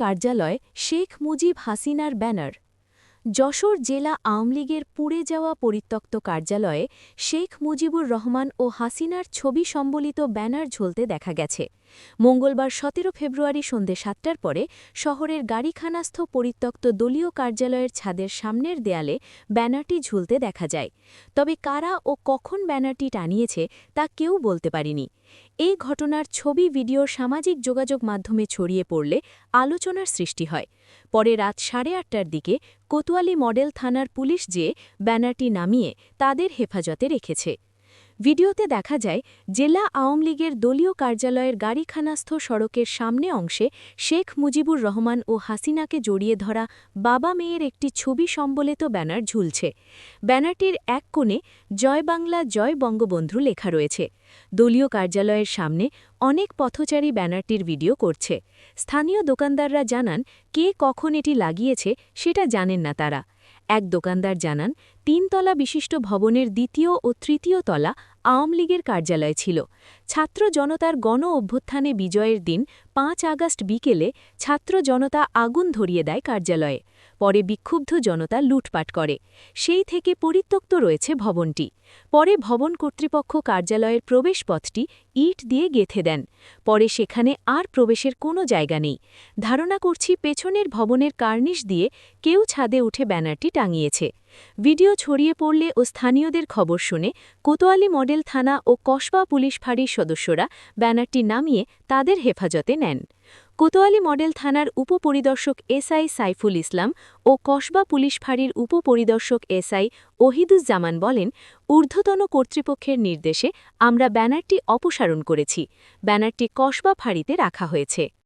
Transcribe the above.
কার্যালয় শেখ মুজিব হাসিনার ব্যানার। যশোর জেলা আওয়ামী লীগের পুড়ে যাওয়া পরিত্যক্ত কার্যালয়ে শেখ মুজিবুর রহমান ও হাসিনার ছবি সম্বলিত ব্যানার ঝুলতে দেখা গেছে। মঙ্গলবার ১৭ ফেব্রুয়ারি সন্ধে ৭টার পরে শহরের গাড়িখানাস্থ পরিত্যক্ত দলীয় কার্যালয়ের ছাদের সামনের দেয়ালে ব্যানারটি ঝুলতে দেখা যায়। তবে কারা ও কখন ব্যানারটি টানিয়েছে তা কেউ বলতে পারেনি। এই ঘটনার ছবি ভিডিও সামাজিক যোগাযোগ মাধ্যমে ছড়িয়ে পড়লে আলোচনার সৃষ্টি হয়। পরে রাত ৮:৩০টার দিকে কোতোয়ালি মডেল থানার পুলিশ যেয়ে ব্যানারটি নামিয়ে তাদের হেফাজতে রেখেছে। ভিডিওতে দেখা যায় জেলা আওয়ামী লীগের দলীয় কার্যালয়ের গাড়িখানাস্থ সড়কের সামনে অংশে শেখ মুজিবুর রহমান ও হাসিনাকে জড়িয়ে ধরা বাবা মেয়ের একটি ছবি সম্বলিত ব্যানার ঝুলছে। ব্যানারটির এক কোণে জয় বাংলা জয় বঙ্গবন্ধু লেখা রয়েছে। দলীয় কার্যালয়ের সামনে অনেক পথচারী ব্যানারটির ভিডিও করছে। স্থানীয় দোকানদাররা জানান কে কখন এটি লাগিয়েছে সেটা জানেন না তারা। এক দোকানদার জানান ৩ তলা বিশিষ্ট ভবনের দ্বিতীয় ও তৃতীয় তলা আওয়ামী লীগের কার্যালয় ছিল। ছাত্র জনতার গণ অভ্যুত্থানে বিজয়ের দিন ৫ আগস্ট বিকেলে ছাত্র জনতা আগুন ধরিয়ে দেয় কার্যালয়ে। পরে বিক্ষুব্ধ জনতা লুটপাট করে। সেই থেকে পরিত্যক্ত রয়েছে ভবনটি। পরে ভবন কর্তৃপক্ষ কার্যালয়ের প্রবেশপথটি ইট দিয়ে গেঁথে দেন। পরে সেখানে আর প্রবেশের কোনো জায়গা নেই। ধারণা করছি পেছনের ভবনের কার্নিশ দিয়ে কেউ ছাদে উঠে ব্যানারটি টাঙিয়েছে। ভিডিও ছড়িয়ে পড়লে ও স্থানীয়দের খবর শুনে কোতোয়ালি মডেল থানা ও কসবা পুলিশ ফাঁড়ির সদস্যরা ব্যানারটি নামিয়ে তাদের হেফাজতে নেন। কোতোয়ালি মডেল থানার উপপরিদর্শক এসআই সাইফুল ইসলাম ও কসবা পুলিশ ফাঁড়ির উপপরিদর্শক এসআই ওহিদুজ্জামান বলেন, ঊর্ধ্বতন কর্তৃপক্ষের নির্দেশে আমরা ব্যানারটি অপসারণ করেছি। ব্যানারটি কসবা ফাঁড়িতে রাখা হয়েছে।